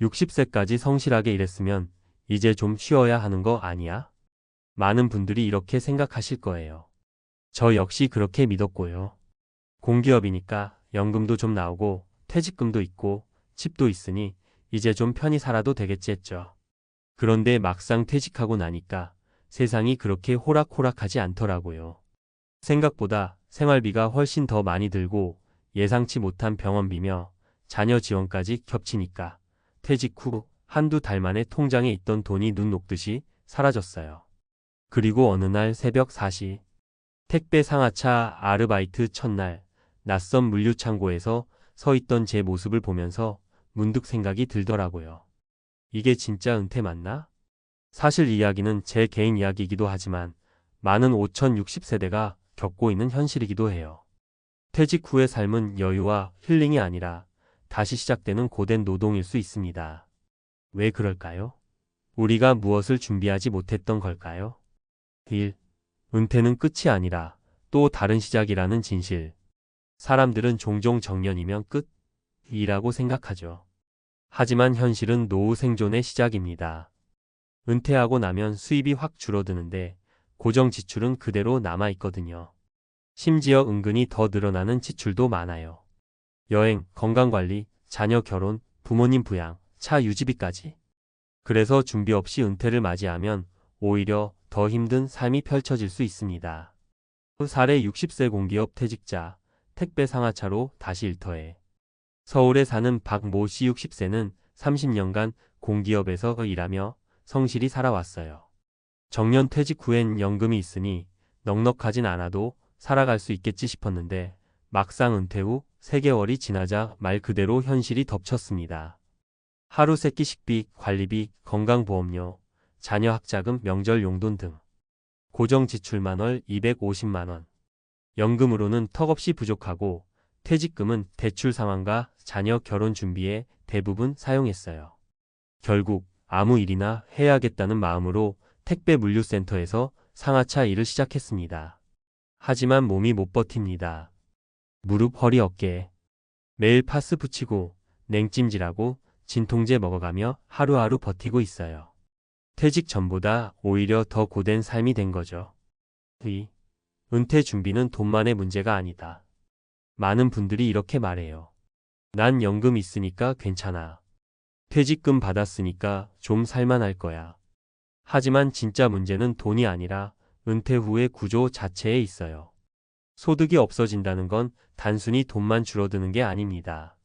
60세까지 성실하게 일했으면 이제 좀 쉬어야 하는 거 아니야? 많은 분들이 이렇게 생각하실 거예요. 저 역시 그렇게 믿었고요. 공기업이니까 연금도 좀 나오고 퇴직금도 있고 집도 있으니 이제 좀 편히 살아도 되겠지 했죠. 그런데 막상 퇴직하고 나니까 세상이 그렇게 호락호락하지 않더라고요. 생각보다 생활비가 훨씬 더 많이 들고 예상치 못한 병원비며 자녀 지원까지 겹치니까 퇴직 후 한두 달 만에 통장에 있던 돈이 눈 녹듯이 사라졌어요. 그리고 어느 날 새벽 4시 택배 상하차 아르바이트 첫날 낯선 물류창고에서 서 있던 제 모습을 보면서 문득 생각이 들더라고요. 이게 진짜 은퇴 맞나? 사실 이 이야기는 제 개인 이야기이기도 하지만 많은 5060세대가 겪고 있는 현실이기도 해요. 퇴직 후의 삶은 여유와 힐링이 아니라 다시 시작되는 고된 노동일 수 있습니다. 왜 그럴까요? 우리가 무엇을 준비하지 못했던 걸까요? 1. 은퇴는 끝이 아니라 또 다른 시작이라는 진실. 사람들은 종종 정년이면 끝이라고 생각하죠. 하지만 현실은 노후 생존의 시작입니다. 은퇴하고 나면 수입이 확 줄어드는데 고정 지출은 그대로 남아있거든요. 심지어 은근히 더 늘어나는 지출도 많아요. 여행, 건강관리, 자녀 결혼, 부모님 부양, 차 유지비까지. 그래서 준비 없이 은퇴를 맞이하면 오히려 더 힘든 삶이 펼쳐질 수 있습니다. 사례 60세 공기업 퇴직자, 택배 상하차로 다시 일터에. 서울에 사는 박모 씨 60세는 30년간 공기업에서 일하며 성실히 살아왔어요. 정년 퇴직 후엔 연금이 있으니 넉넉하진 않아도 살아갈 수 있겠지 싶었는데 막상 은퇴 후 3개월이 지나자 말 그대로 현실이 덮쳤습니다. 하루 세끼 식비, 관리비, 건강보험료, 자녀 학자금, 명절 용돈 등 고정 지출만 월 250만 원. 연금으로는 턱없이 부족하고 퇴직금은 대출 상환과 자녀 결혼 준비에 대부분 사용했어요. 결국 아무 일이나 해야겠다는 마음으로 택배 물류센터에서 상하차 일을 시작했습니다. 하지만 몸이 못 버팁니다. 무릎, 허리, 어깨. 매일 파스 붙이고 냉찜질하고 진통제 먹어가며 하루하루 버티고 있어요. 퇴직 전보다 오히려 더 고된 삶이 된 거죠. 2. 은퇴 준비는 돈만의 문제가 아니다. 많은 분들이 이렇게 말해요. 난 연금 있으니까 괜찮아. 퇴직금 받았으니까 좀 살만할 거야. 하지만 진짜 문제는 돈이 아니라 은퇴 후의 구조 자체에 있어요. 소득이 없어진다는 건 단순히 돈만 줄어드는 게 아닙니다.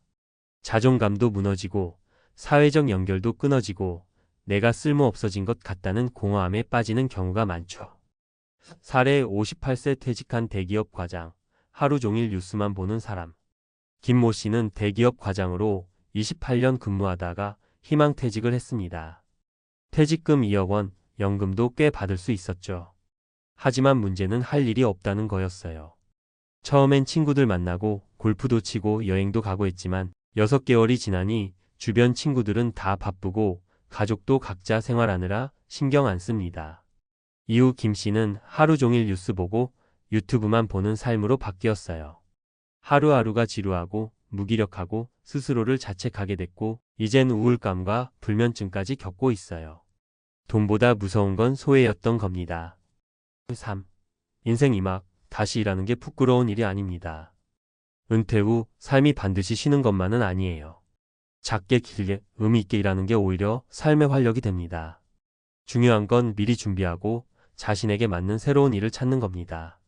자존감도 무너지고 사회적 연결도 끊어지고 내가 쓸모없어진 것 같다는 공허함에 빠지는 경우가 많죠. 사례 58세 퇴직한 대기업 과장, 하루 종일 뉴스만 보는 사람. 김모 씨는 대기업 과장으로 28년 근무하다가 희망퇴직을 했습니다. 퇴직금 2억 원, 연금도 꽤 받을 수 있었죠. 하지만 문제는 할 일이 없다는 거였어요. 처음엔 친구들 만나고 골프도 치고 여행도 가고 했지만 6개월이 지나니 주변 친구들은 다 바쁘고 가족도 각자 생활하느라 신경 안 씁니다. 이후 김 씨는 하루 종일 뉴스 보고 유튜브만 보는 삶으로 바뀌었어요. 하루하루가 지루하고 무기력하고 스스로를 자책하게 됐고 이젠 우울감과 불면증까지 겪고 있어요. 돈보다 무서운 건 소외였던 겁니다. 3. 인생 이막 다시 일하는 게 부끄러운 일이 아닙니다. 은퇴 후 삶이 반드시 쉬는 것만은 아니에요. 작게 길게 의미 있게 일하는 게 오히려 삶의 활력이 됩니다. 중요한 건 미리 준비하고 자신에게 맞는 새로운 일을 찾는 겁니다.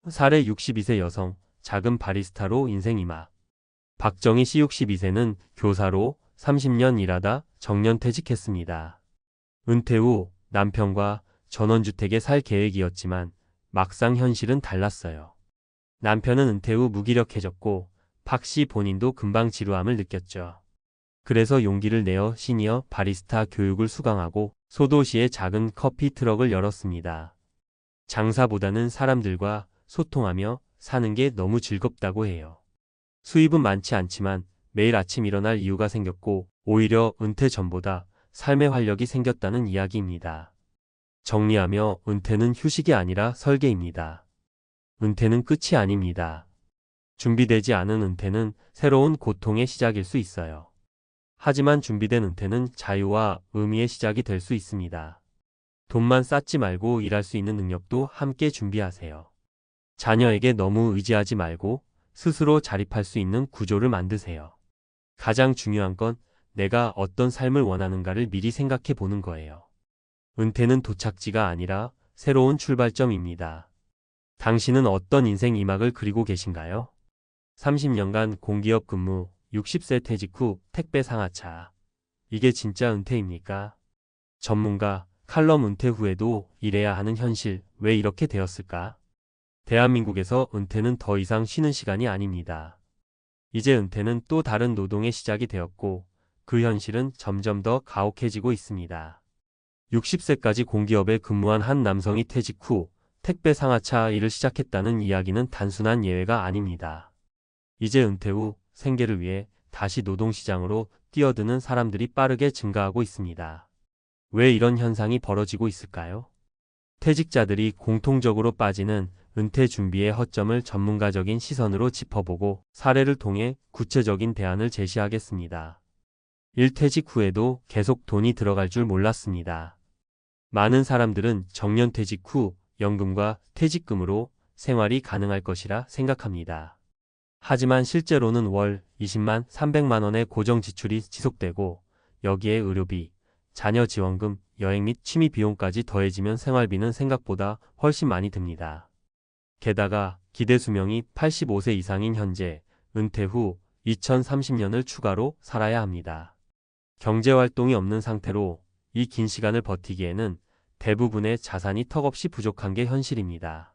사례 62세 여성, 작은 바리스타로 인생 이막. 박정희 씨 62세는 교사로 30년 일하다 정년 퇴직했습니다. 은퇴 후 남편과 전원주택에 살 계획이었지만 막상 현실은 달랐어요. 남편은 은퇴 후 무기력해졌고 박 씨 본인도 금방 지루함을 느꼈죠. 그래서 용기를 내어 시니어 바리스타 교육을 수강하고 소도시에 작은 커피 트럭을 열었습니다. 장사보다는 사람들과 소통하며 사는 게 너무 즐겁다고 해요. 수입은 많지 않지만 매일 아침 일어날 이유가 생겼고 오히려 은퇴 전보다 삶의 활력이 생겼다는 이야기입니다. 정리하며 은퇴는 휴식이 아니라 설계입니다. 은퇴는 끝이 아닙니다. 준비되지 않은 은퇴는 새로운 고통의 시작일 수 있어요. 하지만 준비된 은퇴는 자유와 의미의 시작이 될 수 있습니다. 돈만 쌓지 말고 일할 수 있는 능력도 함께 준비하세요. 자녀에게 너무 의지하지 말고 스스로 자립할 수 있는 구조를 만드세요. 가장 중요한 건 내가 어떤 삶을 원하는가를 미리 생각해 보는 거예요. 은퇴는 도착지가 아니라 새로운 출발점입니다. 당신은 어떤 인생 이막을 그리고 계신가요? 30년간 공기업 근무, 60세 퇴직 후 택배 상하차. 이게 진짜 은퇴입니까? 전문가, 칼럼 은퇴 후에도 일해야 하는 현실, 왜 이렇게 되었을까? 대한민국에서 은퇴는 더 이상 쉬는 시간이 아닙니다. 이제 은퇴는 또 다른 노동의 시작이 되었고, 그 현실은 점점 더 가혹해지고 있습니다. 60세까지 공기업에 근무한 한 남성이 퇴직 후 택배 상하차 일을 시작했다는 이야기는 단순한 예외가 아닙니다. 이제 은퇴 후 생계를 위해 다시 노동시장으로 뛰어드는 사람들이 빠르게 증가하고 있습니다. 왜 이런 현상이 벌어지고 있을까요? 퇴직자들이 공통적으로 빠지는 은퇴 준비의 허점을 전문가적인 시선으로 짚어보고 사례를 통해 구체적인 대안을 제시하겠습니다. 1퇴직 후에도 계속 돈이 들어갈 줄 몰랐습니다. 많은 사람들은 정년퇴직 후 연금과 퇴직금으로 생활이 가능할 것이라 생각합니다. 하지만 실제로는 월 20만 300만 원의 고정 지출이 지속되고 여기에 의료비, 자녀 지원금, 여행 및 취미 비용까지 더해지면 생활비는 생각보다 훨씬 많이 듭니다. 게다가 기대 수명이 85세 이상인 현재 은퇴 후 2030년을 추가로 살아야 합니다. 경제활동이 없는 상태로 이 긴 시간을 버티기에는 대부분의 자산이 턱없이 부족한 게 현실입니다.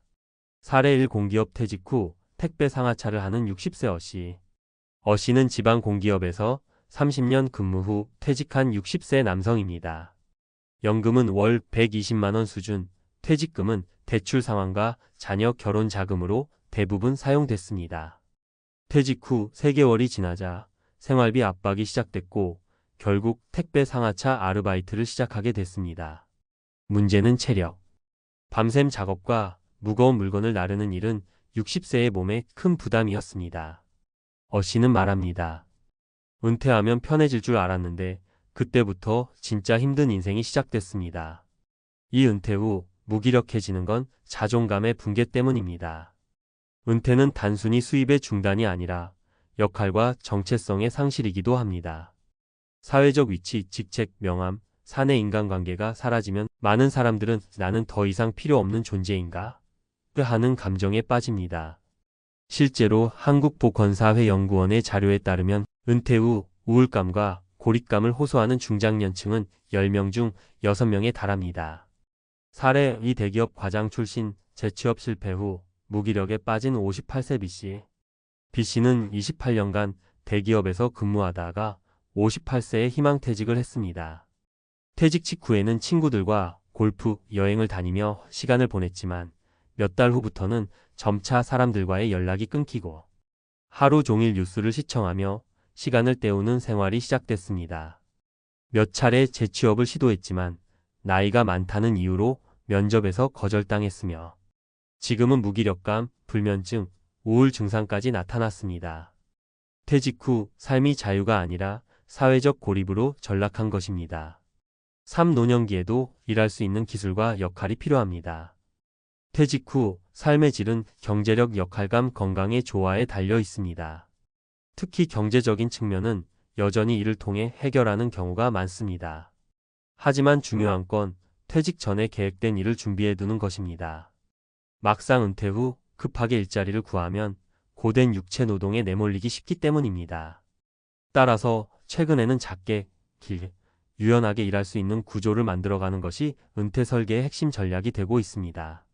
사례 1 공기업 퇴직 후 택배 상하차를 하는 60세 어씨. 어씨는 지방 공기업에서 30년 근무 후 퇴직한 60세 남성입니다. 연금은 월 120만 원 수준, 퇴직금은 대출 상환과 자녀 결혼 자금으로 대부분 사용됐습니다. 퇴직 후 3개월이 지나자 생활비 압박이 시작됐고 결국 택배 상하차 아르바이트를 시작하게 됐습니다. 문제는 체력. 밤샘 작업과 무거운 물건을 나르는 일은 60세의 몸에 큰 부담이었습니다. 어씨는 말합니다. 은퇴하면 편해질 줄 알았는데 그때부터 진짜 힘든 인생이 시작됐습니다. 이 은퇴 후 무기력해지는 건 자존감의 붕괴 때문입니다. 은퇴는 단순히 수입의 중단이 아니라 역할과 정체성의 상실이기도 합니다. 사회적 위치, 직책, 명함, 사내 인간관계가 사라지면 많은 사람들은 나는 더 이상 필요 없는 존재인가? 하는 감정에 빠집니다. 실제로 한국보건사회연구원의 자료에 따르면 은퇴 후 우울감과 고립감을 호소하는 중장년층은 10명 중 6명에 달합니다. 사례 2 대기업 과장 출신 재취업 실패 후 무기력에 빠진 58세 B씨. B씨는 28년간 대기업에서 근무하다가 58세에 희망퇴직을 했습니다. 퇴직 직후에는 친구들과 골프, 여행을 다니며 시간을 보냈지만 몇 달 후부터는 점차 사람들과의 연락이 끊기고 하루 종일 뉴스를 시청하며 시간을 때우는 생활이 시작됐습니다. 몇 차례 재취업을 시도했지만 나이가 많다는 이유로 면접에서 거절당했으며 지금은 무기력감, 불면증, 우울 증상까지 나타났습니다. 퇴직 후 삶이 자유가 아니라 사회적 고립으로 전락한 것입니다. 3. 노년기에도 일할 수 있는 기술과 역할이 필요합니다. 퇴직 후 삶의 질은 경제력, 역할감, 건강의 조화에 달려 있습니다. 특히 경제적인 측면은 여전히 일을 통해 해결하는 경우가 많습니다. 하지만 중요한 건 퇴직 전에 계획된 일을 준비해 두는 것입니다. 막상 은퇴 후 급하게 일자리를 구하면 고된 육체 노동에 내몰리기 쉽기 때문입니다. 따라서 최근에는 작게, 길게, 유연하게 일할 수 있는 구조를 만들어가는 것이 은퇴 설계의 핵심 전략이 되고 있습니다.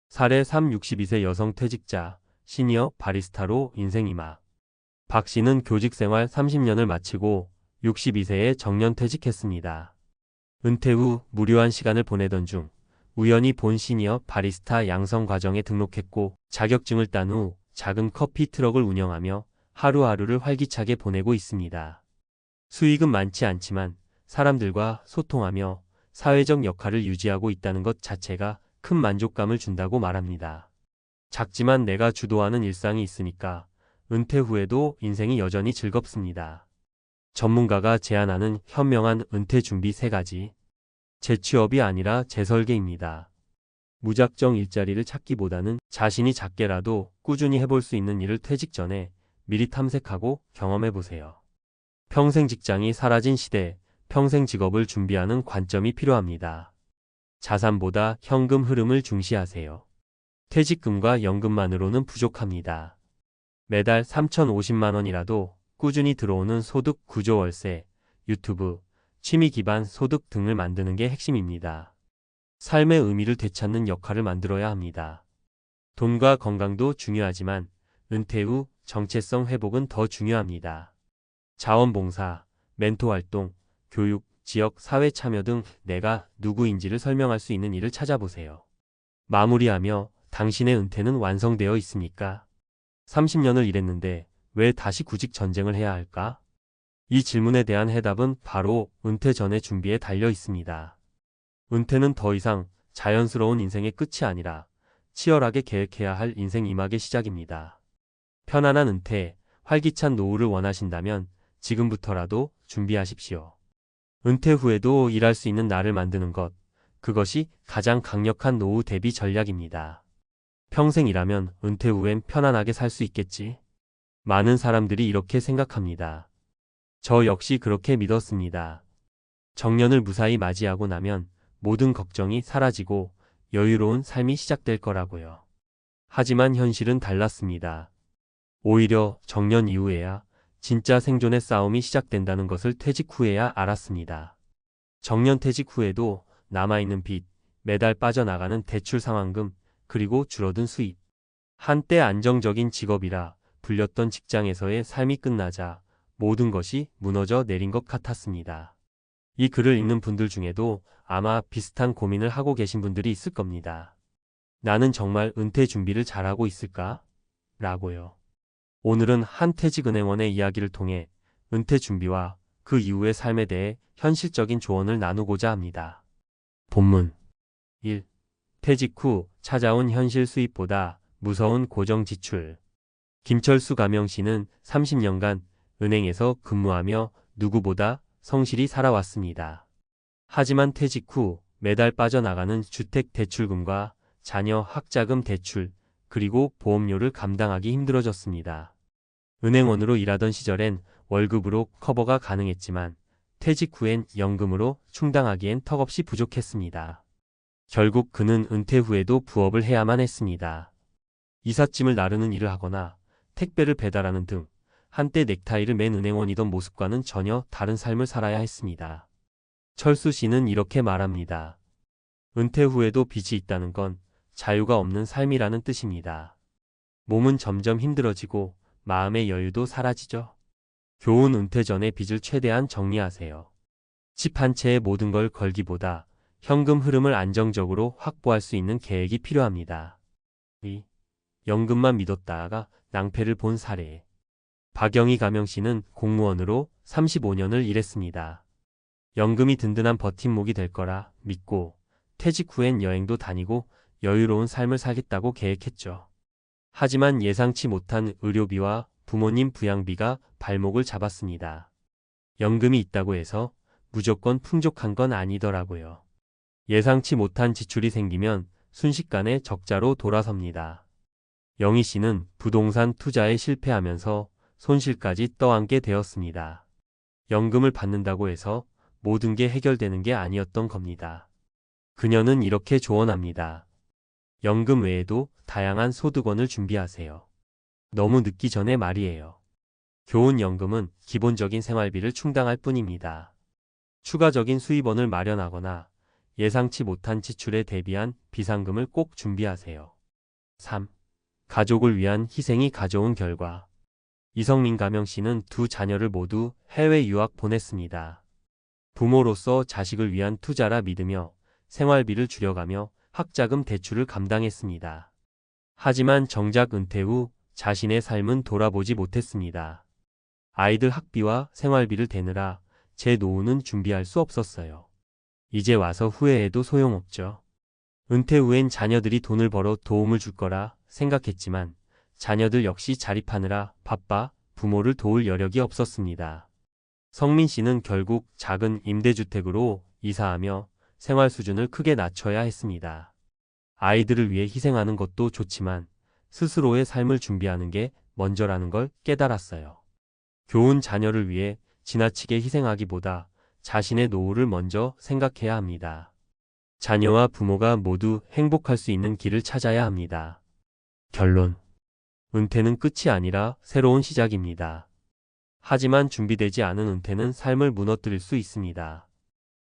사례 3 62세 여성 퇴직자, 시니어 바리스타로 인생 이막. 박 씨는 교직 생활 30년을 마치고 62세에 정년퇴직했습니다. 은퇴 후 무료한 시간을 보내던 중 우연히 본 시니어 바리스타 양성 과정에 등록했고 자격증을 딴 후 작은 커피 트럭을 운영하며 하루하루를 활기차게 보내고 있습니다. 수익은 많지 않지만 사람들과 소통하며 사회적 역할을 유지하고 있다는 것 자체가 큰 만족감을 준다고 말합니다. 작지만 내가 주도하는 일상이 있으니까 은퇴 후에도 인생이 여전히 즐겁습니다. 전문가가 제안하는 현명한 은퇴 준비 3가지. 재취업이 아니라 재설계입니다. 무작정 일자리를 찾기보다는 자신이 작게라도 꾸준히 해볼 수 있는 일을 퇴직 전에 미리 탐색하고 경험해 보세요. 평생 직장이 사라진 시대, 평생 직업을 준비하는 관점이 필요합니다. 자산보다 현금 흐름을 중시하세요. 퇴직금과 연금만으로는 부족합니다. 매달 3,050만 원이라도 꾸준히 들어오는 소득 구조 월세, 유튜브, 취미 기반 소득 등을 만드는 게 핵심입니다. 삶의 의미를 되찾는 역할을 만들어야 합니다. 돈과 건강도 중요하지만 은퇴 후 정체성 회복은 더 중요합니다. 자원봉사, 멘토 활동, 교육, 지역 사회 참여 등 내가 누구인지를 설명할 수 있는 일을 찾아보세요. 마무리하며 당신의 은퇴는 완성되어 있습니까? 30년을 일했는데 왜 다시 구직 전쟁을 해야 할까? 이 질문에 대한 해답은 바로 은퇴 전의 준비에 달려 있습니다. 은퇴는 더 이상 자연스러운 인생의 끝이 아니라 치열하게 계획해야 할 인생 이막의 시작입니다. 편안한 은퇴, 활기찬 노후를 원하신다면 지금부터라도 준비하십시오. 은퇴 후에도 일할 수 있는 나를 만드는 것, 그것이 가장 강력한 노후 대비 전략입니다. 평생 일하면 은퇴 후엔 편안하게 살 수 있겠지? 많은 사람들이 이렇게 생각합니다. 저 역시 그렇게 믿었습니다. 정년을 무사히 맞이하고 나면 모든 걱정이 사라지고 여유로운 삶이 시작될 거라고요. 하지만 현실은 달랐습니다. 오히려 정년 이후에야 진짜 생존의 싸움이 시작된다는 것을 퇴직 후에야 알았습니다. 정년 퇴직 후에도 남아있는 빚, 매달 빠져나가는 대출 상환금, 그리고 줄어든 수입. 한때 안정적인 직업이라 불렸던 직장에서의 삶이 끝나자 모든 것이 무너져 내린 것 같았습니다. 이 글을 읽는 분들 중에도 아마 비슷한 고민을 하고 계신 분들이 있을 겁니다. 나는 정말 은퇴 준비를 잘하고 있을까? 라고요. 오늘은 한퇴직은행원의 이야기를 통해 은퇴 준비와 그 이후의 삶에 대해 현실적인 조언을 나누고자 합니다. 본문 1. 퇴직 후 찾아온 현실 수입보다 무서운 고정 지출. 김철수 가명씨는 30년간 은행에서 근무하며 누구보다 성실히 살아왔습니다. 하지만 퇴직 후 매달 빠져나가는 주택 대출금과 자녀 학자금 대출, 그리고 보험료를 감당하기 힘들어졌습니다. 은행원으로 일하던 시절엔 월급으로 커버가 가능했지만 퇴직 후엔 연금으로 충당하기엔 턱없이 부족했습니다. 결국 그는 은퇴 후에도 부업을 해야만 했습니다. 이삿짐을 나르는 일을 하거나 택배를 배달하는 등 한때 넥타이를 맨 은행원이던 모습과는 전혀 다른 삶을 살아야 했습니다. 철수 씨는 이렇게 말합니다. 은퇴 후에도 빚이 있다는 건 자유가 없는 삶이라는 뜻입니다. 몸은 점점 힘들어지고 마음의 여유도 사라지죠. 교훈: 은퇴 전에 빚을 최대한 정리하세요. 집 한 채에 모든 걸 걸기보다 현금 흐름을 안정적으로 확보할 수 있는 계획이 필요합니다. 2. 연금만 믿었다가 낭패를 본 사례. 박영희 가명씨는 공무원으로 35년을 일했습니다. 연금이 든든한 버팀목이 될 거라 믿고 퇴직 후엔 여행도 다니고 여유로운 삶을 살겠다고 계획했죠. 하지만 예상치 못한 의료비와 부모님 부양비가 발목을 잡았습니다. 연금이 있다고 해서 무조건 풍족한 건 아니더라고요. 예상치 못한 지출이 생기면 순식간에 적자로 돌아섭니다. 영희 씨는 부동산 투자에 실패하면서 손실까지 떠안게 되었습니다. 연금을 받는다고 해서 모든 게 해결되는 게 아니었던 겁니다. 그녀는 이렇게 조언합니다. 연금 외에도 다양한 소득원을 준비하세요. 너무 늦기 전에 말이에요. 교훈: 연금은 기본적인 생활비를 충당할 뿐입니다. 추가적인 수입원을 마련하거나 예상치 못한 지출에 대비한 비상금을 꼭 준비하세요. 3. 가족을 위한 희생이 가져온 결과. 이성민 가명씨는 두 자녀를 모두 해외 유학 보냈습니다. 부모로서 자식을 위한 투자라 믿으며 생활비를 줄여가며 학자금 대출을 감당했습니다. 하지만 정작 은퇴 후 자신의 삶은 돌아보지 못했습니다. 아이들 학비와 생활비를 대느라 제 노후는 준비할 수 없었어요. 이제 와서 후회해도 소용없죠. 은퇴 후엔 자녀들이 돈을 벌어 도움을 줄 거라 생각했지만 자녀들 역시 자립하느라 바빠 부모를 도울 여력이 없었습니다. 성민 씨는 결국 작은 임대주택으로 이사하며 생활 수준을 크게 낮춰야 했습니다. 아이들을 위해 희생하는 것도 좋지만 스스로의 삶을 준비하는 게 먼저라는 걸 깨달았어요. 교훈 자녀를 위해 지나치게 희생하기보다 자신의 노후를 먼저 생각해야 합니다. 자녀와 부모가 모두 행복할 수 있는 길을 찾아야 합니다. 결론. 은퇴는 끝이 아니라 새로운 시작입니다. 하지만 준비되지 않은 은퇴는 삶을 무너뜨릴 수 있습니다.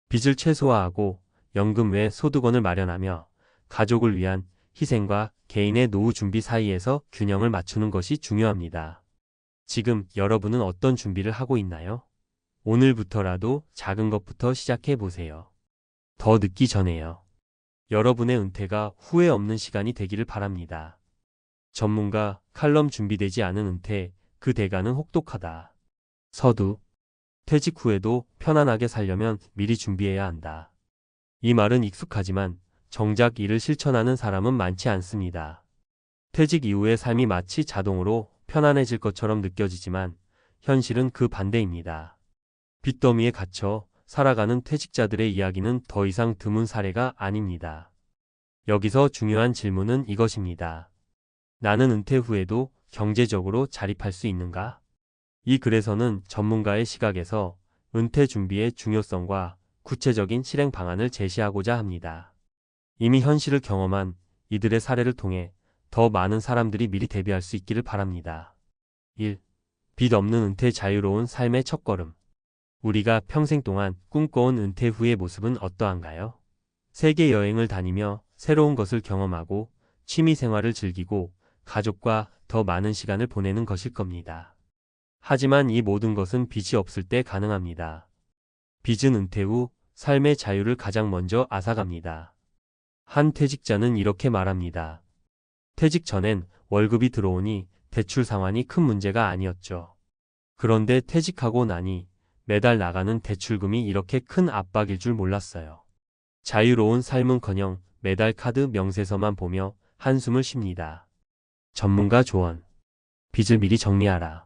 빚을 최소화하고 연금 외 소득원을 마련하며 가족을 위한 희생과 개인의 노후 준비 사이에서 균형을 맞추는 것이 중요합니다. 지금 여러분은 어떤 준비를 하고 있나요? 오늘부터라도 작은 것부터 시작해 보세요. 더 늦기 전에요. 여러분의 은퇴가 후회 없는 시간이 되기를 바랍니다. 전문가 칼럼 준비되지 않은 은퇴, 그 대가는 혹독하다. 서두. 퇴직 후에도 편안하게 살려면 미리 준비해야 한다. 이 말은 익숙하지만 정작 이를 실천하는 사람은 많지 않습니다. 퇴직 이후의 삶이 마치 자동으로 편안해질 것처럼 느껴지지만 현실은 그 반대입니다. 빚더미에 갇혀 살아가는 퇴직자들의 이야기는 더 이상 드문 사례가 아닙니다. 여기서 중요한 질문은 이것입니다. 나는 은퇴 후에도 경제적으로 자립할 수 있는가? 이 글에서는 전문가의 시각에서 은퇴 준비의 중요성과 구체적인 실행 방안을 제시하고자 합니다. 이미 현실을 경험한 이들의 사례를 통해 더 많은 사람들이 미리 대비할 수 있기를 바랍니다. 1. 빚 없는 은퇴 자유로운 삶의 첫걸음. 우리가 평생 동안 꿈꿔온 은퇴 후의 모습은 어떠한가요? 세계 여행을 다니며 새로운 것을 경험하고 취미 생활을 즐기고 가족과 더 많은 시간을 보내는 것일 겁니다. 하지만 이 모든 것은 빚이 없을 때 가능합니다. 빚은 은퇴 후 삶의 자유를 가장 먼저 앗아갑니다. 한 퇴직자는 이렇게 말합니다. 퇴직 전엔 월급이 들어오니 대출 상환이 큰 문제가 아니었죠. 그런데 퇴직하고 나니 매달 나가는 대출금이 이렇게 큰 압박일 줄 몰랐어요. 자유로운 삶은커녕 매달 카드 명세서만 보며 한숨을 쉽니다. 전문가 조언. 빚을 미리 정리하라.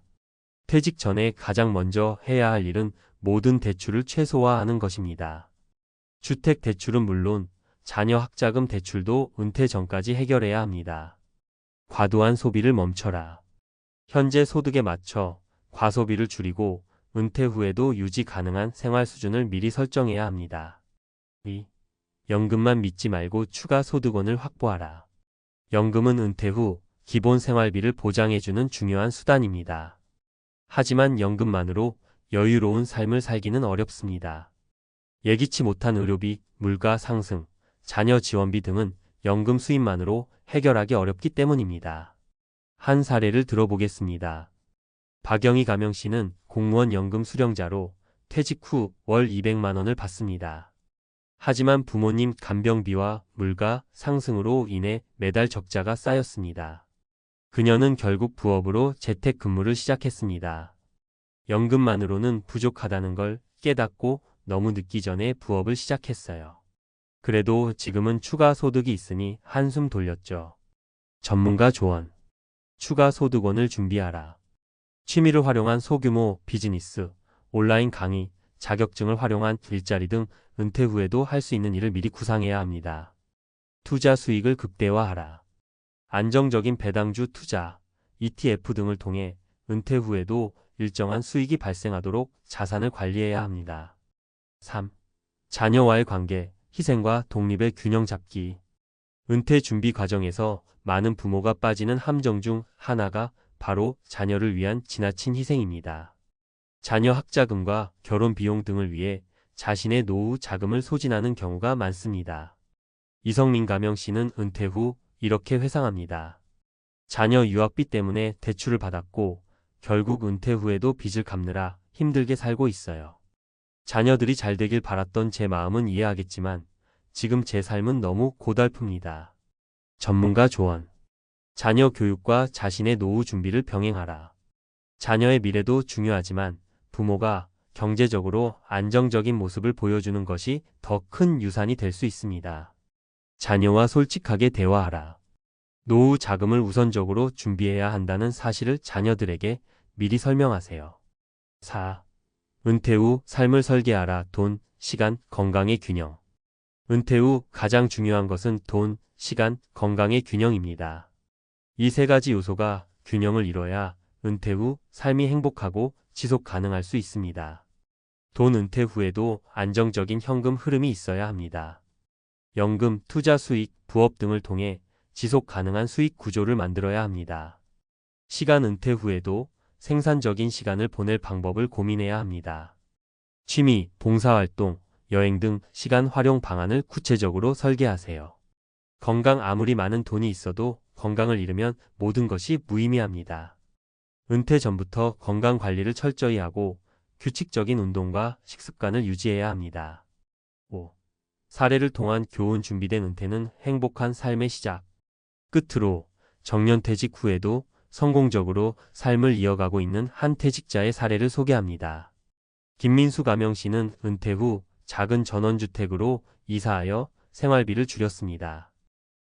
퇴직 전에 가장 먼저 해야 할 일은 모든 대출을 최소화하는 것입니다. 주택 대출은 물론 자녀 학자금 대출도 은퇴 전까지 해결해야 합니다. 과도한 소비를 멈춰라. 현재 소득에 맞춰 과소비를 줄이고 은퇴 후에도 유지 가능한 생활 수준을 미리 설정해야 합니다. 2. 연금만 믿지 말고 추가 소득원을 확보하라. 연금은 은퇴 후 기본 생활비를 보장해주는 중요한 수단입니다. 하지만 연금만으로 여유로운 삶을 살기는 어렵습니다. 예기치 못한 의료비, 물가 상승, 자녀 지원비 등은 연금 수입만으로 해결하기 어렵기 때문입니다. 한 사례를 들어보겠습니다. 박영희 가명씨는 공무원 연금 수령자로 퇴직 후 월 200만 원을 받습니다. 하지만 부모님 간병비와 물가 상승으로 인해 매달 적자가 쌓였습니다. 그녀는 결국 부업으로 재택근무를 시작했습니다. 연금만으로는 부족하다는 걸 깨닫고 너무 늦기 전에 부업을 시작했어요. 그래도 지금은 추가 소득이 있으니 한숨 돌렸죠. 전문가 조언. 추가 소득원을 준비하라. 취미를 활용한 소규모 비즈니스, 온라인 강의, 자격증을 활용한 일자리 등 은퇴 후에도 할 수 있는 일을 미리 구상해야 합니다. 투자 수익을 극대화하라. 안정적인 배당주 투자, ETF 등을 통해 은퇴 후에도 일정한 수익이 발생하도록 자산을 관리해야 합니다. 3. 자녀와의 관계, 희생과 독립의 균형 잡기. 은퇴 준비 과정에서 많은 부모가 빠지는 함정 중 하나가 바로 자녀를 위한 지나친 희생입니다. 자녀 학자금과 결혼 비용 등을 위해 자신의 노후 자금을 소진하는 경우가 많습니다. 이성민 가명씨는 은퇴 후 이렇게 회상합니다. 자녀 유학비 때문에 대출을 받았고 결국 은퇴 후에도 빚을 갚느라 힘들게 살고 있어요. 자녀들이 잘 되길 바랐던 제 마음은 이해하겠지만 지금 제 삶은 너무 고달픕니다. 전문가 조언. 자녀 교육과 자신의 노후 준비를 병행하라. 자녀의 미래도 중요하지만 부모가 경제적으로 안정적인 모습을 보여주는 것이 더 큰 유산이 될 수 있습니다. 자녀와 솔직하게 대화하라. 노후 자금을 우선적으로 준비해야 한다는 사실을 자녀들에게 미리 설명하세요. 4. 은퇴 후 삶을 설계하라. 돈, 시간, 건강의 균형. 은퇴 후 가장 중요한 것은 돈, 시간, 건강의 균형입니다. 이 세 가지 요소가 균형을 이뤄야 은퇴 후 삶이 행복하고 지속 가능할 수 있습니다. 돈 은퇴 후에도 안정적인 현금 흐름이 있어야 합니다. 연금, 투자 수익, 부업 등을 통해 지속 가능한 수익 구조를 만들어야 합니다. 시간 은퇴 후에도 생산적인 시간을 보낼 방법을 고민해야 합니다. 취미, 봉사활동, 여행 등 시간 활용 방안을 구체적으로 설계하세요. 건강 아무리 많은 돈이 있어도 건강을 잃으면 모든 것이 무의미합니다. 은퇴 전부터 건강 관리를 철저히 하고 규칙적인 운동과 식습관을 유지해야 합니다. 5. 사례를 통한 교훈. 준비된 은퇴는 행복한 삶의 시작. 끝으로 정년퇴직 후에도 성공적으로 삶을 이어가고 있는 한 퇴직자의 사례를 소개합니다. 김민수 가명 씨는 은퇴 후 작은 전원주택으로 이사하여 생활비를 줄였습니다.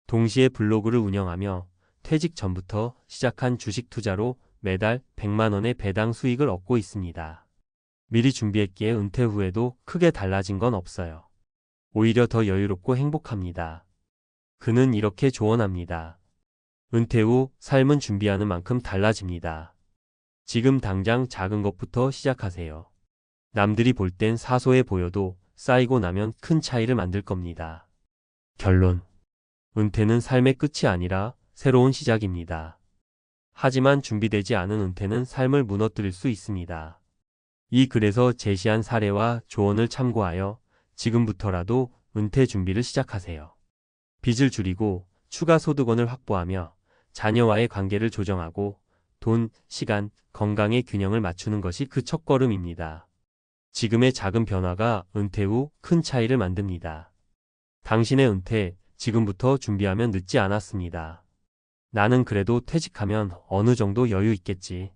동시에 블로그를 운영하며 퇴직 전부터 시작한 주식 투자로 매달 100만 원의 배당 수익을 얻고 있습니다. 미리 준비했기에 은퇴 후에도 크게 달라진 건 없어요. 오히려 더 여유롭고 행복합니다. 그는 이렇게 조언합니다. 은퇴 후 삶은 준비하는 만큼 달라집니다. 지금 당장 작은 것부터 시작하세요. 남들이 볼 땐 사소해 보여도 쌓이고 나면 큰 차이를 만들 겁니다. 결론. 은퇴는 삶의 끝이 아니라 새로운 시작입니다. 하지만 준비되지 않은 은퇴는 삶을 무너뜨릴 수 있습니다. 이 글에서 제시한 사례와 조언을 참고하여 지금부터라도 은퇴 준비를 시작하세요. 빚을 줄이고 추가 소득원을 확보하며 자녀와의 관계를 조정하고 돈, 시간, 건강의 균형을 맞추는 것이 그 첫걸음입니다. 지금의 작은 변화가 은퇴 후 큰 차이를 만듭니다. 당신의 은퇴, 지금부터 준비하면 늦지 않았습니다. 나는 그래도 퇴직하면 어느 정도 여유 있겠지.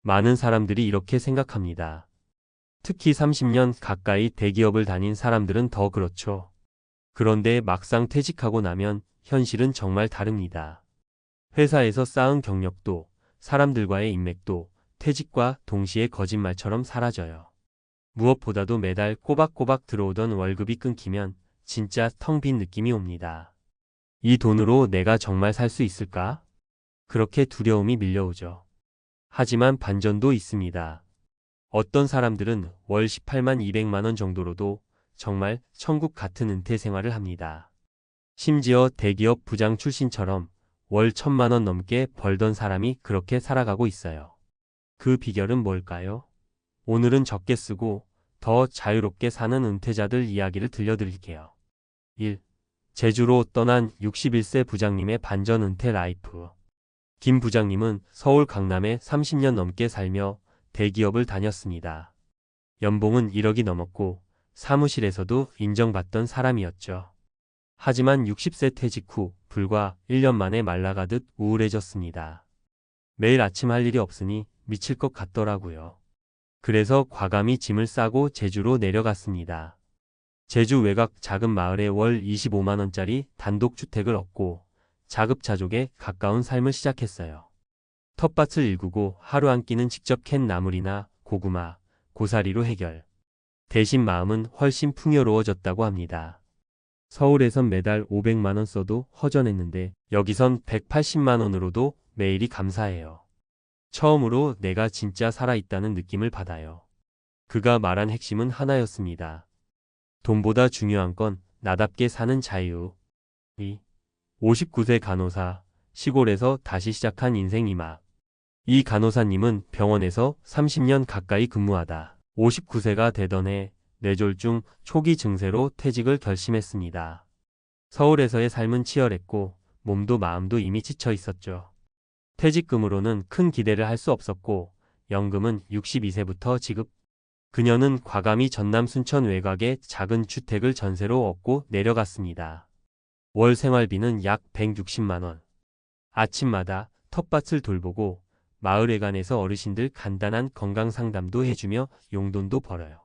많은 사람들이 이렇게 생각합니다. 특히 30년 가까이 대기업을 다닌 사람들은 더 그렇죠. 그런데 막상 퇴직하고 나면 현실은 정말 다릅니다. 회사에서 쌓은 경력도, 사람들과의 인맥도 퇴직과 동시에 거짓말처럼 사라져요. 무엇보다도 매달 꼬박꼬박 들어오던 월급이 끊기면 진짜 텅 빈 느낌이 옵니다. 이 돈으로 내가 정말 살 수 있을까? 그렇게 두려움이 밀려오죠. 하지만 반전도 있습니다. 어떤 사람들은 월 18만 200만 원 정도로도 정말 천국 같은 은퇴 생활을 합니다. 심지어 대기업 부장 출신처럼 월 1,000만 원 넘게 벌던 사람이 그렇게 살아가고 있어요. 그 비결은 뭘까요? 오늘은 적게 쓰고 더 자유롭게 사는 은퇴자들 이야기를 들려드릴게요. 1. 제주로 떠난 61세 부장님의 반전 은퇴 라이프. 김 부장님은 서울 강남에 30년 넘게 살며 대기업을 다녔습니다. 연봉은 1억이 넘었고 사무실에서도 인정받던 사람이었죠. 하지만 60세 퇴직 후 불과 1년 만에 말라가듯 우울해졌습니다. 매일 아침 할 일이 없으니 미칠 것 같더라고요. 그래서 과감히 짐을 싸고 제주로 내려갔습니다. 제주 외곽 작은 마을에 월 25만 원짜리 단독주택을 얻고 자급자족에 가까운 삶을 시작했어요. 텃밭을 일구고 하루 한 끼는 직접 캔 나물이나 고구마, 고사리로 해결. 대신 마음은 훨씬 풍요로워졌다고 합니다. 서울에선 매달 500만 원 써도 허전했는데 여기선 180만 원으로도 매일이 감사해요. 처음으로 내가 진짜 살아있다는 느낌을 받아요. 그가 말한 핵심은 하나였습니다. 돈보다 중요한 건 나답게 사는 자유. 2. 59세 간호사, 시골에서 다시 시작한 인생 2막. 이 간호사님은 병원에서 30년 가까이 근무하다 59세가 되던 해 뇌졸중 초기 증세로 퇴직을 결심했습니다. 서울에서의 삶은 치열했고 몸도 마음도 이미 지쳐 있었죠. 퇴직금으로는 큰 기대를 할 수 없었고 연금은 62세부터 지급. 그녀는 과감히 전남 순천 외곽에 작은 주택을 전세로 얻고 내려갔습니다. 월 생활비는 약 160만 원. 아침마다 텃밭을 돌보고 마을회관에서 어르신들 간단한 건강 상담도 해주며 용돈도 벌어요.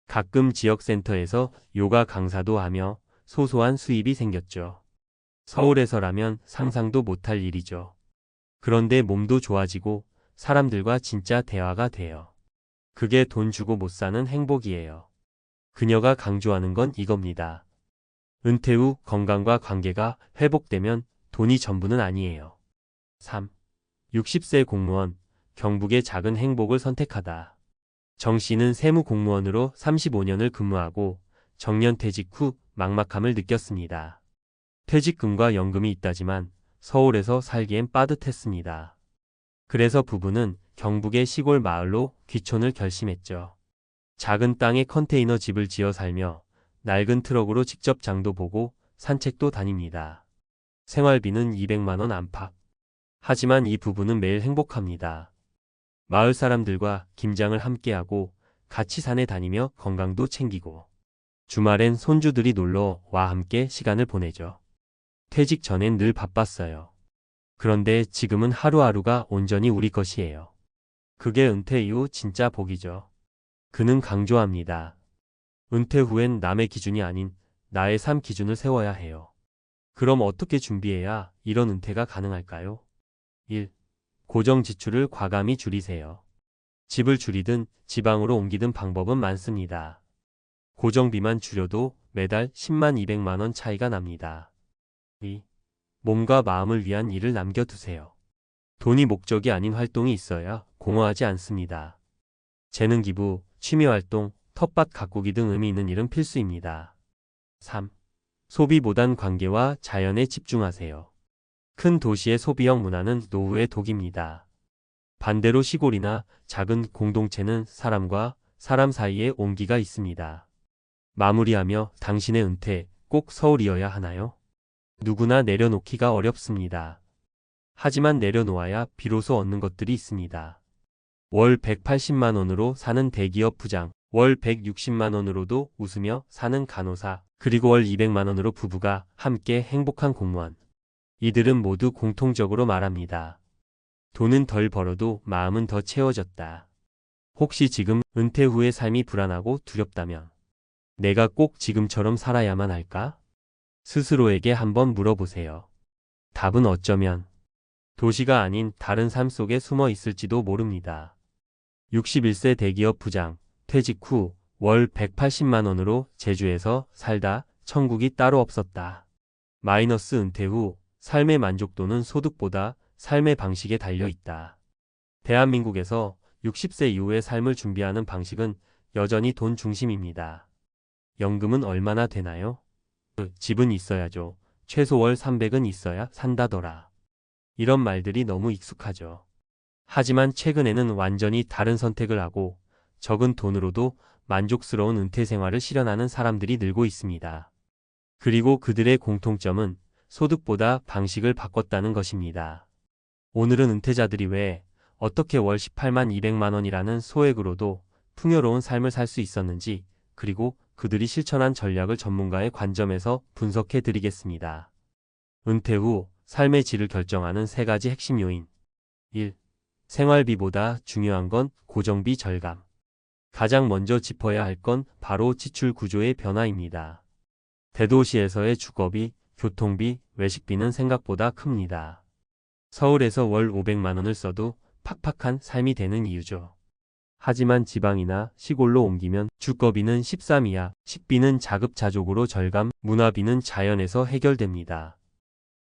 가끔 지역센터에서 요가 강사도 하며 소소한 수입이 생겼죠. 서울에서라면 상상도 못할 일이죠. 그런데 몸도 좋아지고 사람들과 진짜 대화가 돼요. 그게 돈 주고 못 사는 행복이에요. 그녀가 강조하는 건 이겁니다. 은퇴 후 건강과 관계가 회복되면 돈이 전부는 아니에요. 3. 60세 공무원, 경북의 작은 행복을 선택하다. 정 씨는 세무공무원으로 35년을 근무하고 정년퇴직 후 막막함을 느꼈습니다. 퇴직금과 연금이 있다지만 서울에서 살기엔 빠듯했습니다. 그래서 부부는 경북의 시골 마을로 귀촌을 결심했죠. 작은 땅에 컨테이너 집을 지어 살며 낡은 트럭으로 직접 장도 보고 산책도 다닙니다. 생활비는 200만 원 안팎. 하지만 이 부부는 매일 행복합니다. 마을 사람들과 김장을 함께하고 같이 산에 다니며 건강도 챙기고 주말엔 손주들이 놀러 와 함께 시간을 보내죠. 퇴직 전엔 늘 바빴어요. 그런데 지금은 하루하루가 온전히 우리 것이에요. 그게 은퇴 이후 진짜 복이죠. 그는 강조합니다. 은퇴 후엔 남의 기준이 아닌 나의 삶 기준을 세워야 해요. 그럼 어떻게 준비해야 이런 은퇴가 가능할까요? 1. 고정 지출을 과감히 줄이세요. 집을 줄이든 지방으로 옮기든 방법은 많습니다. 고정비만 줄여도 매달 10만 200만 원 차이가 납니다. 2. 몸과 마음을 위한 일을 남겨두세요. 돈이 목적이 아닌 활동이 있어야 공허하지 않습니다. 재능 기부, 취미 활동, 텃밭 가꾸기 등 의미 있는 일은 필수입니다. 3. 소비보단 관계와 자연에 집중하세요. 큰 도시의 소비형 문화는 노후의 독입니다. 반대로 시골이나 작은 공동체는 사람과 사람 사이에 온기가 있습니다. 마무리하며 당신의 은퇴 꼭 서울이어야 하나요? 누구나 내려놓기가 어렵습니다. 하지만 내려놓아야 비로소 얻는 것들이 있습니다. 월 180만 원으로 사는 대기업 부장, 월 160만 원으로도 웃으며 사는 간호사, 그리고 월 200만 원으로 부부가 함께 행복한 공무원. 이들은 모두 공통적으로 말합니다. 돈은 덜 벌어도 마음은 더 채워졌다. 혹시 지금 은퇴 후의 삶이 불안하고 두렵다면 내가 꼭 지금처럼 살아야만 할까? 스스로에게 한번 물어보세요. 답은 어쩌면 도시가 아닌 다른 삶 속에 숨어 있을지도 모릅니다. 61세 대기업 부장, 퇴직 후 월 180만 원으로 제주에서 살다 천국이 따로 없었다. 마이너스 은퇴 후 삶의 만족도는 소득보다 삶의 방식에 달려 있다. 대한민국에서 60세 이후의 삶을 준비하는 방식은 여전히 돈 중심입니다. 연금은 얼마나 되나요? 집은 있어야죠. 최소 월 300은 있어야 산다더라. 이런 말들이 너무 익숙하죠. 하지만 최근에는 완전히 다른 선택을 하고 적은 돈으로도 만족스러운 은퇴 생활을 실현하는 사람들이 늘고 있습니다. 그리고 그들의 공통점은 소득보다 방식을 바꿨다는 것입니다. 오늘은 은퇴자들이 왜 어떻게 월 18만 200만 원이라는 소액으로도 풍요로운 삶을 살 수 있었는지, 그리고 그들이 실천한 전략을 전문가의 관점에서 분석해 드리겠습니다. 은퇴 후 삶의 질을 결정하는 3가지 핵심 요인. 1. 생활비보다 중요한 건 고정비 절감. 가장 먼저 짚어야 할 건 바로 지출 구조의 변화입니다. 대도시에서의 주거비, 교통비, 외식비는 생각보다 큽니다. 서울에서 월 500만 원을 써도 팍팍한 삶이 되는 이유죠. 하지만 지방이나 시골로 옮기면 주거비는 13 이하, 식비는 자급자족으로 절감, 문화비는 자연에서 해결됩니다.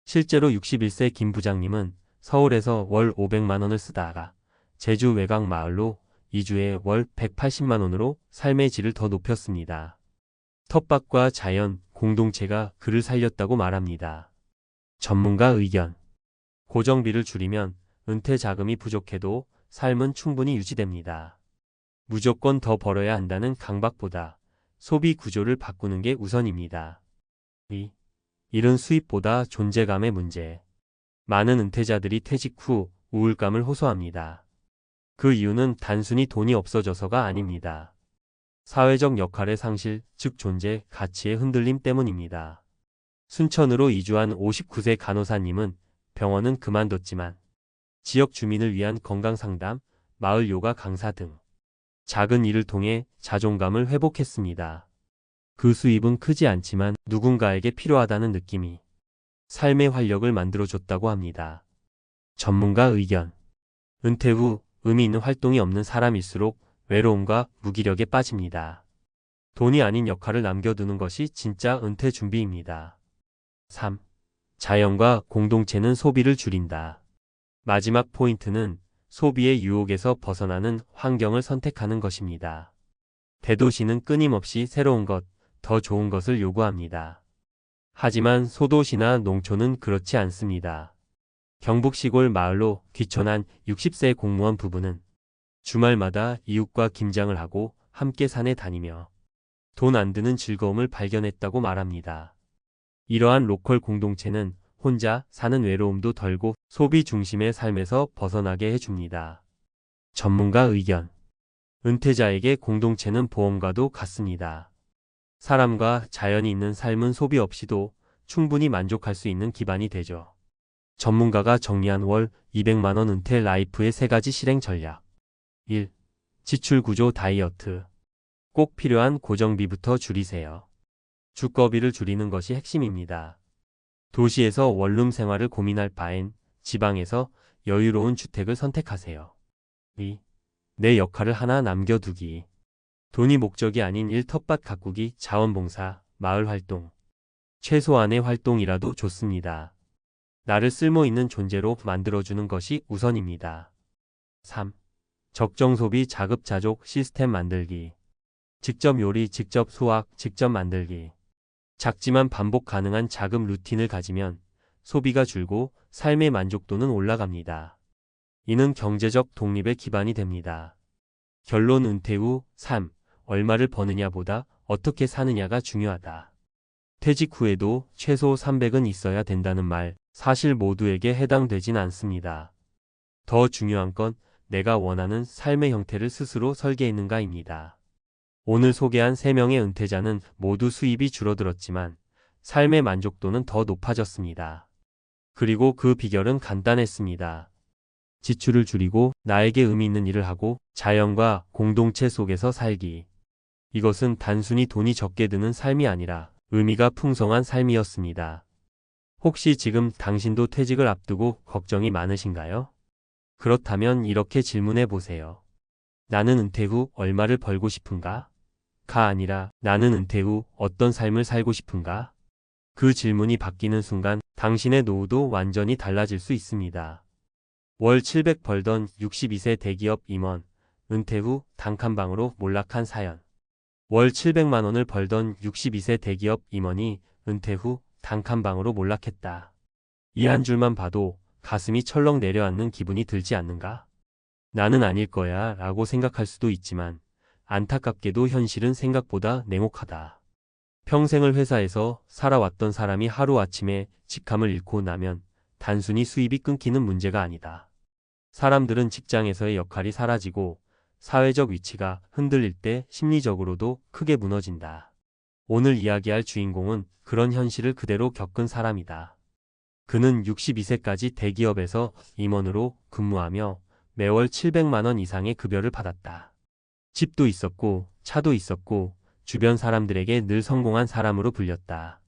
실제로 61세 김 부장님은 서울에서 월 500만 원을 쓰다가 제주 외곽 마을로 이주해 월 180만 원으로 삶의 질을 더 높였습니다. 텃밭과 자연, 공동체가 그를 살렸다고 말합니다. 전문가 의견. 고정비를 줄이면 은퇴 자금이 부족해도 삶은 충분히 유지됩니다. 무조건 더 벌어야 한다는 강박보다 소비 구조를 바꾸는 게 우선입니다. 2. 이른 수입보다 존재감의 문제. 많은 은퇴자들이 퇴직 후 우울감을 호소합니다. 그 이유는 단순히 돈이 없어져서가 아닙니다. 사회적 역할의 상실, 즉 존재, 가치의 흔들림 때문입니다. 순천으로 이주한 59세 간호사님은 병원은 그만뒀지만 지역 주민을 위한 건강상담, 마을 요가 강사 등 작은 일을 통해 자존감을 회복했습니다. 그 수입은 크지 않지만 누군가에게 필요하다는 느낌이 삶의 활력을 만들어줬다고 합니다. 전문가 의견. 은퇴 후 의미 있는 활동이 없는 사람일수록 외로움과 무기력에 빠집니다. 돈이 아닌 역할을 남겨두는 것이 진짜 은퇴 준비입니다. 3. 자연과 공동체는 소비를 줄인다. 마지막 포인트는 소비의 유혹에서 벗어나는 환경을 선택하는 것입니다. 대도시는 끊임없이 새로운 것, 더 좋은 것을 요구합니다. 하지만 소도시나 농촌은 그렇지 않습니다. 경북 시골 마을로 귀촌한 60세 공무원 부부는 주말마다 이웃과 김장을 하고 함께 산에 다니며 돈 안 드는 즐거움을 발견했다고 말합니다. 이러한 로컬 공동체는 혼자 사는 외로움도 덜고 소비 중심의 삶에서 벗어나게 해줍니다. 전문가 의견. 은퇴자에게 공동체는 보험과도 같습니다. 사람과 자연이 있는 삶은 소비 없이도 충분히 만족할 수 있는 기반이 되죠. 전문가가 정리한 월 200만 원 은퇴 라이프의 3가지 실행 전략. 1. 지출 구조 다이어트. 꼭 필요한 고정비부터 줄이세요. 주거비를 줄이는 것이 핵심입니다. 도시에서 원룸 생활을 고민할 바엔 지방에서 여유로운 주택을 선택하세요. 2. 내 역할을 하나 남겨두기. 돈이 목적이 아닌 일 텃밭 가꾸기, 자원봉사, 마을 활동. 최소한의 활동이라도 좋습니다. 나를 쓸모있는 존재로 만들어주는 것이 우선입니다. 3. 적정 소비 자급자족 시스템 만들기. 직접 요리, 직접 수확, 직접 만들기. 작지만 반복 가능한 자급 루틴을 가지면 소비가 줄고 삶의 만족도는 올라갑니다. 이는 경제적 독립의 기반이 됩니다. 결론 은퇴 후 3. 얼마를 버느냐보다 어떻게 사느냐가 중요하다. 퇴직 후에도 최소 300은 있어야 된다는 말, 사실 모두에게 해당되진 않습니다. 더 중요한 건 내가 원하는 삶의 형태를 스스로 설계했는가입니다. 오늘 소개한 3명의 은퇴자는 모두 수입이 줄어들었지만 삶의 만족도는 더 높아졌습니다. 그리고 그 비결은 간단했습니다. 지출을 줄이고 나에게 의미 있는 일을 하고 자연과 공동체 속에서 살기. 이것은 단순히 돈이 적게 드는 삶이 아니라 의미가 풍성한 삶이었습니다. 혹시 지금 당신도 퇴직을 앞두고 걱정이 많으신가요? 그렇다면 이렇게 질문해 보세요. 나는 은퇴 후 얼마를 벌고 싶은가? 가 아니라 나는 은퇴 후 어떤 삶을 살고 싶은가? 그 질문이 바뀌는 순간 당신의 노후도 완전히 달라질 수 있습니다. 월 700 벌던 62세 대기업 임원, 은퇴 후 단칸방으로 몰락한 사연. 월 700만 원을 벌던 62세 대기업 임원이 은퇴 후 단칸방으로 몰락했다. 이 한 줄만 봐도 가슴이 철렁 내려앉는 기분이 들지 않는가? 나는 아닐 거야 라고 생각할 수도 있지만 안타깝게도 현실은 생각보다 냉혹하다. 평생을 회사에서 살아왔던 사람이 하루아침에 직함을 잃고 나면 단순히 수입이 끊기는 문제가 아니다. 사람들은 직장에서의 역할이 사라지고 사회적 위치가 흔들릴 때 심리적으로도 크게 무너진다. 오늘 이야기할 주인공은 그런 현실을 그대로 겪은 사람이다. 그는 62세까지 대기업에서 임원으로 근무하며 매월 700만 원 이상의 급여를 받았다. 집도 있었고 차도 있었고 주변 사람들에게 늘 성공한 사람으로 불렸다.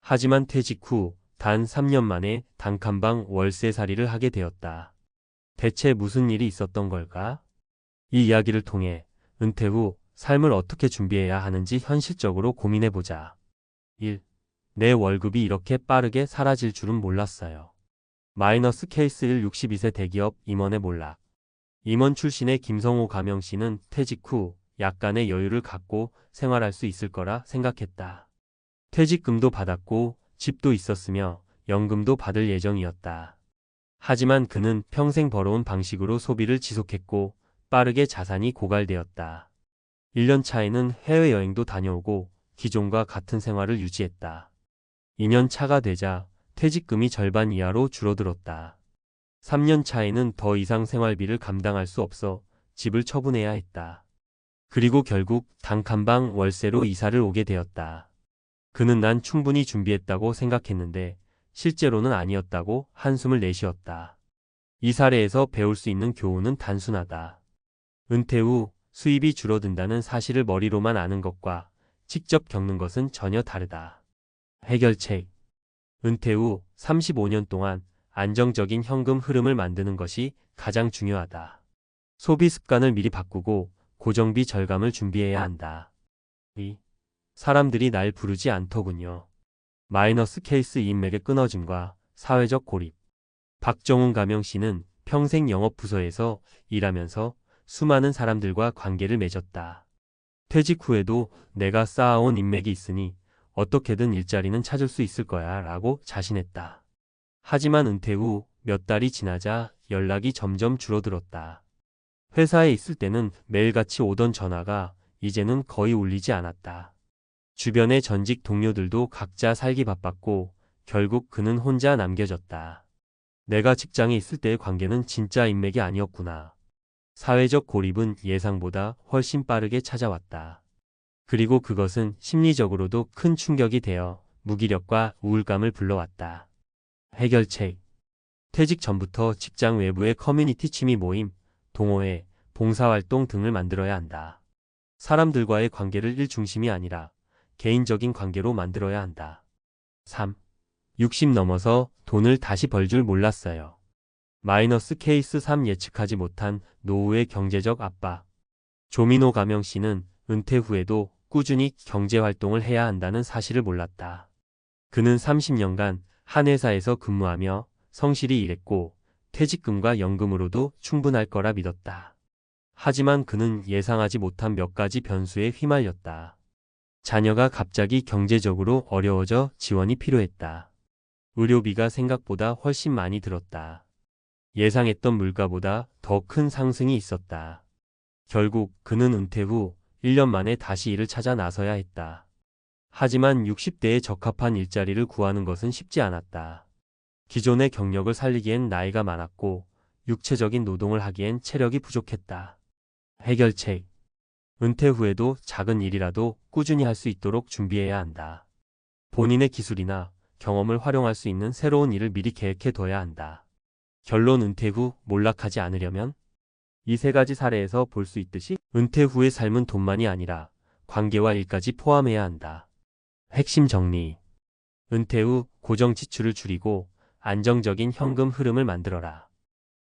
하지만 퇴직 후 단 3년 만에 단칸방 월세살이를 하게 되었다. 대체 무슨 일이 있었던 걸까? 이 이야기를 통해 은퇴 후 삶을 어떻게 준비해야 하는지 현실적으로 고민해보자. 1. 내 월급이 이렇게 빠르게 사라질 줄은 몰랐어요. 마이너스 케이스 1 62세 대기업 임원의 몰락. 임원 출신의 김성호 가명씨는 퇴직 후 약간의 여유를 갖고 생활할 수 있을 거라 생각했다. 퇴직금도 받았고 집도 있었으며 연금도 받을 예정이었다. 하지만 그는 평생 벌어온 방식으로 소비를 지속했고 빠르게 자산이 고갈되었다. 1년 차에는 해외여행도 다녀오고 기존과 같은 생활을 유지했다. 2년 차가 되자 퇴직금이 절반 이하로 줄어들었다. 3년 차에는 더 이상 생활비를 감당할 수 없어 집을 처분해야 했다. 그리고 결국 단칸방 월세로 이사를 오게 되었다. 그는 난 충분히 준비했다고 생각했는데 실제로는 아니었다고 한숨을 내쉬었다. 이 사례에서 배울 수 있는 교훈은 단순하다. 은퇴 후 수입이 줄어든다는 사실을 머리로만 아는 것과 직접 겪는 것은 전혀 다르다. 해결책. 은퇴 후 35년 동안 안정적인 현금 흐름을 만드는 것이 가장 중요하다. 소비 습관을 미리 바꾸고 고정비 절감을 준비해야 한다. 2. 사람들이 날 부르지 않더군요. 마이너스 케이스 인맥의 끊어짐과 사회적 고립. 박정훈 가명 씨는 평생 영업부서에서 일하면서 수많은 사람들과 관계를 맺었다. 퇴직 후에도 내가 쌓아온 인맥이 있으니 어떻게든 일자리는 찾을 수 있을 거야 라고 자신했다. 하지만 은퇴 후 몇 달이 지나자 연락이 점점 줄어들었다. 회사에 있을 때는 매일같이 오던 전화가 이제는 거의 울리지 않았다. 주변의 전직 동료들도 각자 살기 바빴고 결국 그는 혼자 남겨졌다. 내가 직장에 있을 때의 관계는 진짜 인맥이 아니었구나. 사회적 고립은 예상보다 훨씬 빠르게 찾아왔다. 그리고 그것은 심리적으로도 큰 충격이 되어 무기력과 우울감을 불러왔다. 해결책. 퇴직 전부터 직장 외부의 커뮤니티 취미 모임, 동호회, 봉사활동 등을 만들어야 한다. 사람들과의 관계를 일 중심이 아니라 개인적인 관계로 만들어야 한다. 3. 60 넘어서 돈을 다시 벌 줄 몰랐어요. 마이너스 케이스 3 예측하지 못한 노후의 경제적 압박. 조민호 가명 씨는 은퇴 후에도 꾸준히 경제활동을 해야 한다는 사실을 몰랐다. 그는 30년간 한 회사에서 근무하며 성실히 일했고 퇴직금과 연금으로도 충분할 거라 믿었다. 하지만 그는 예상하지 못한 몇 가지 변수에 휘말렸다. 자녀가 갑자기 경제적으로 어려워져 지원이 필요했다. 의료비가 생각보다 훨씬 많이 들었다. 예상했던 물가보다 더 큰 상승이 있었다. 결국 그는 은퇴 후 1년 만에 다시 일을 찾아 나서야 했다. 하지만 60대에 적합한 일자리를 구하는 것은 쉽지 않았다. 기존의 경력을 살리기엔 나이가 많았고 육체적인 노동을 하기엔 체력이 부족했다. 해결책. 은퇴 후에도 작은 일이라도 꾸준히 할 수 있도록 준비해야 한다. 본인의 기술이나 경험을 활용할 수 있는 새로운 일을 미리 계획해 둬야 한다. 결론. 은퇴 후 몰락하지 않으려면 이 세 가지 사례에서 볼 수 있듯이 은퇴 후의 삶은 돈만이 아니라 관계와 일까지 포함해야 한다. 핵심 정리. 은퇴 후 고정 지출을 줄이고 안정적인 현금 흐름을 만들어라.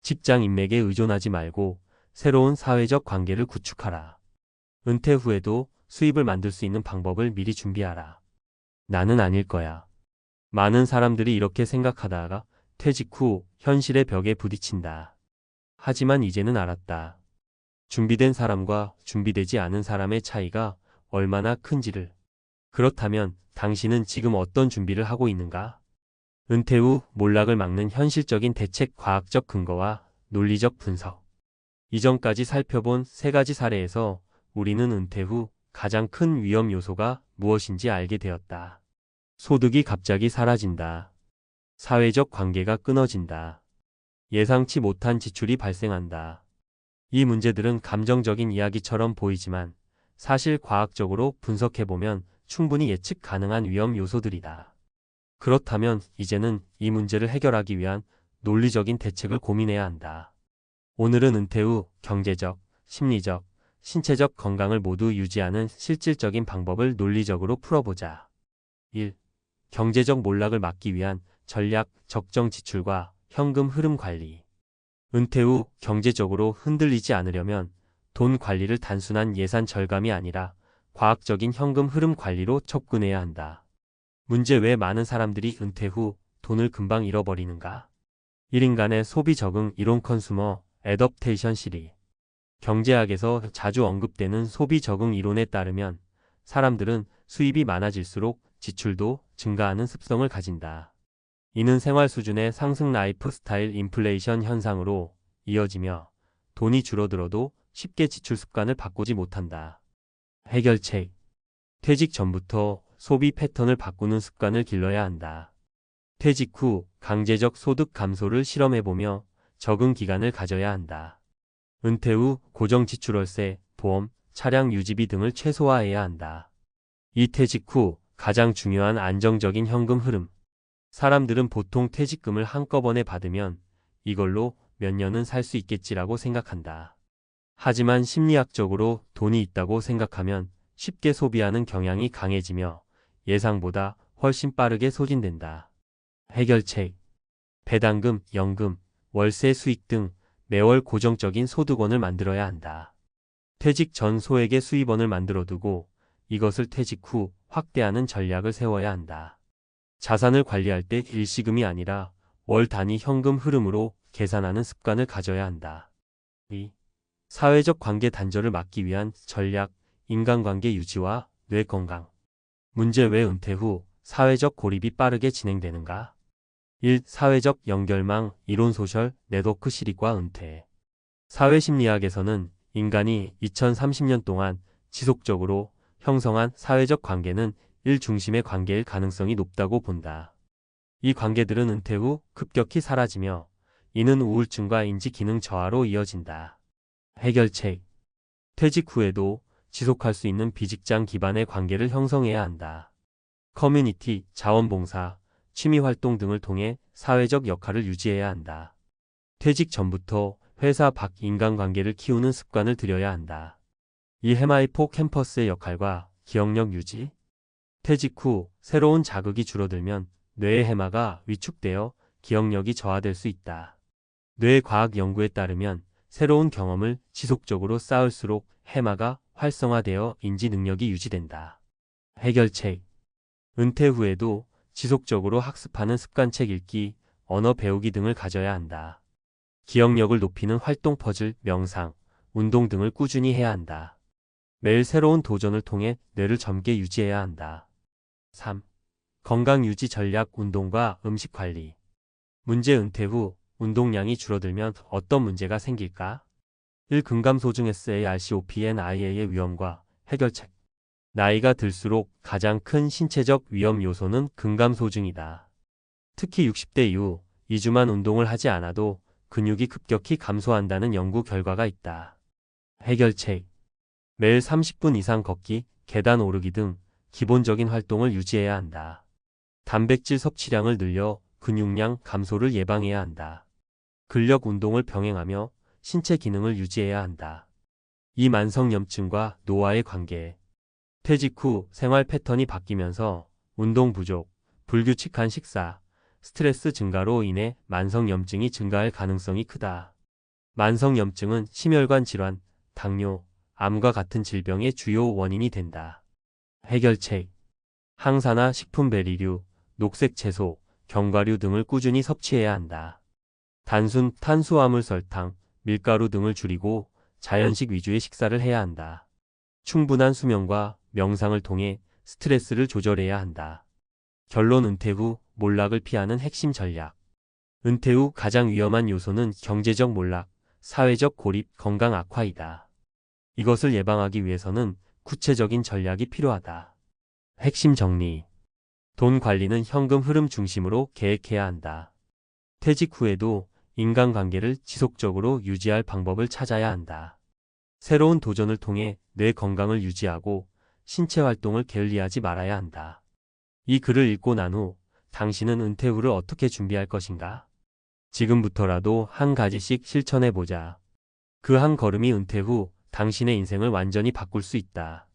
직장 인맥에 의존하지 말고 새로운 사회적 관계를 구축하라. 은퇴 후에도 수입을 만들 수 있는 방법을 미리 준비하라. 나는 아닐 거야. 많은 사람들이 이렇게 생각하다가 퇴직 후 현실의 벽에 부딪힌다. 하지만 이제는 알았다. 준비된 사람과 준비되지 않은 사람의 차이가 얼마나 큰지를. 그렇다면 당신은 지금 어떤 준비를 하고 있는가? 은퇴 후 몰락을 막는 현실적인 대책, 과학적 근거와 논리적 분석. 이전까지 살펴본 세 가지 사례에서 우리는 은퇴 후 가장 큰 위험 요소가 무엇인지 알게 되었다. 소득이 갑자기 사라진다. 사회적 관계가 끊어진다. 예상치 못한 지출이 발생한다. 이 문제들은 감정적인 이야기처럼 보이지만 사실 과학적으로 분석해보면 충분히 예측 가능한 위험 요소들이다. 그렇다면 이제는 이 문제를 해결하기 위한 논리적인 대책을 고민해야 한다. 오늘은 은퇴 후 경제적, 심리적, 신체적 건강을 모두 유지하는 실질적인 방법을 논리적으로 풀어보자. 1. 경제적 몰락을 막기 위한 전략, 적정 지출과 현금 흐름 관리. 은퇴 후 경제적으로 흔들리지 않으려면 돈 관리를 단순한 예산 절감이 아니라 과학적인 현금 흐름 관리로 접근해야 한다. 문제. 왜 많은 사람들이 은퇴 후 돈을 금방 잃어버리는가? 1인간의 소비 적응 이론 컨슈머 애덕테이션 시리. 경제학에서 자주 언급되는 소비 적응 이론에 따르면 사람들은 수입이 많아질수록 지출도 증가하는 습성을 가진다. 이는 생활 수준의 상승 라이프 스타일 인플레이션 현상으로 이어지며 돈이 줄어들어도 쉽게 지출 습관을 바꾸지 못한다. 해결책. 퇴직 전부터 소비 패턴을 바꾸는 습관을 길러야 한다. 퇴직 후 강제적 소득 감소를 실험해보며 적응 기간을 가져야 한다. 은퇴 후 고정 지출 월세, 보험, 차량 유지비 등을 최소화해야 한다. 이 퇴직 후 가장 중요한 안정적인 현금 흐름. 사람들은 보통 퇴직금을 한꺼번에 받으면 이걸로 몇 년은 살 수 있겠지라고 생각한다. 하지만 심리학적으로 돈이 있다고 생각하면 쉽게 소비하는 경향이 강해지며 예상보다 훨씬 빠르게 소진된다. 해결책. 배당금, 연금, 월세 수익 등 매월 고정적인 소득원을 만들어야 한다. 퇴직 전 소액의 수입원을 만들어 두고 이것을 퇴직 후 확대하는 전략을 세워야 한다. 자산을 관리할 때 일시금이 아니라 월 단위 현금 흐름으로 계산하는 습관을 가져야 한다. 2. 사회적 관계 단절을 막기 위한 전략, 인간관계 유지와 뇌 건강. 문제: 왜 은퇴 후 사회적 고립이 빠르게 진행되는가? 1. 사회적 연결망, 이론 소셜, 네트워크 실익과 은퇴. 사회심리학에서는 인간이 2030년 동안 지속적으로 형성한 사회적 관계는 일 중심의 관계일 가능성이 높다고 본다. 이 관계들은 은퇴 후 급격히 사라지며 이는 우울증과 인지 기능 저하로 이어진다. 해결책: 퇴직 후에도 지속할 수 있는 비직장 기반의 관계를 형성해야 한다. 커뮤니티, 자원봉사, 취미활동 등을 통해 사회적 역할을 유지해야 한다. 퇴직 전부터 회사 밖 인간관계를 키우는 습관을 들여야 한다. 이 해마이포 캠퍼스의 역할과 기억력 유지. 퇴직 후 새로운 자극이 줄어들면 뇌의 해마가 위축되어 기억력이 저하될 수 있다. 뇌과학 연구에 따르면 새로운 경험을 지속적으로 쌓을수록 해마가 활성화되어 인지 능력이 유지된다. 해결책: 은퇴 후에도 지속적으로 학습하는 습관책 읽기, 언어 배우기 등을 가져야 한다. 기억력을 높이는 활동, 퍼즐, 명상, 운동 등을 꾸준히 해야 한다. 매일 새로운 도전을 통해 뇌를 젊게 유지해야 한다. 3. 건강 유지 전략, 운동과 음식 관리. 문제: 은퇴 후 운동량이 줄어들면 어떤 문제가 생길까? 1. 근감소증 SARCOPNIA의 위험과 해결책. 나이가 들수록 가장 큰 신체적 위험 요소는 근감소증이다. 특히 60대 이후 2주만 운동을 하지 않아도 근육이 급격히 감소한다는 연구 결과가 있다. 해결책: 매일 30분 이상 걷기, 계단 오르기 등 기본적인 활동을 유지해야 한다. 단백질 섭취량을 늘려 근육량 감소를 예방해야 한다. 근력 운동을 병행하며 신체 기능을 유지해야 한다. 이 만성염증과 노화의 관계. 퇴직 후 생활 패턴이 바뀌면서 운동 부족, 불규칙한 식사, 스트레스 증가로 인해 만성염증이 증가할 가능성이 크다. 만성염증은 심혈관 질환, 당뇨, 암과 같은 질병의 주요 원인이 된다. 해결책: 항산화 식품, 베리류, 녹색 채소, 견과류 등을 꾸준히 섭취해야 한다. 단순 탄수화물, 설탕, 밀가루 등을 줄이고 자연식 위주의 식사를 해야 한다. 충분한 수면과 명상을 통해 스트레스를 조절해야 한다. 결론: 은퇴 후 몰락을 피하는 핵심 전략. 은퇴 후 가장 위험한 요소는 경제적 몰락, 사회적 고립, 건강 악화이다. 이것을 예방하기 위해서는 구체적인 전략이 필요하다. 핵심 정리. 돈 관리는 현금 흐름 중심으로 계획해야 한다. 퇴직 후에도 인간관계를 지속적으로 유지할 방법을 찾아야 한다. 새로운 도전을 통해 뇌 건강을 유지하고 신체 활동을 게을리하지 말아야 한다. 이 글을 읽고 난 후 당신은 은퇴 후를 어떻게 준비할 것인가? 지금부터라도 한 가지씩 실천해보자. 그 한 걸음이 은퇴 후 당신의 인생을 완전히 바꿀 수 있다.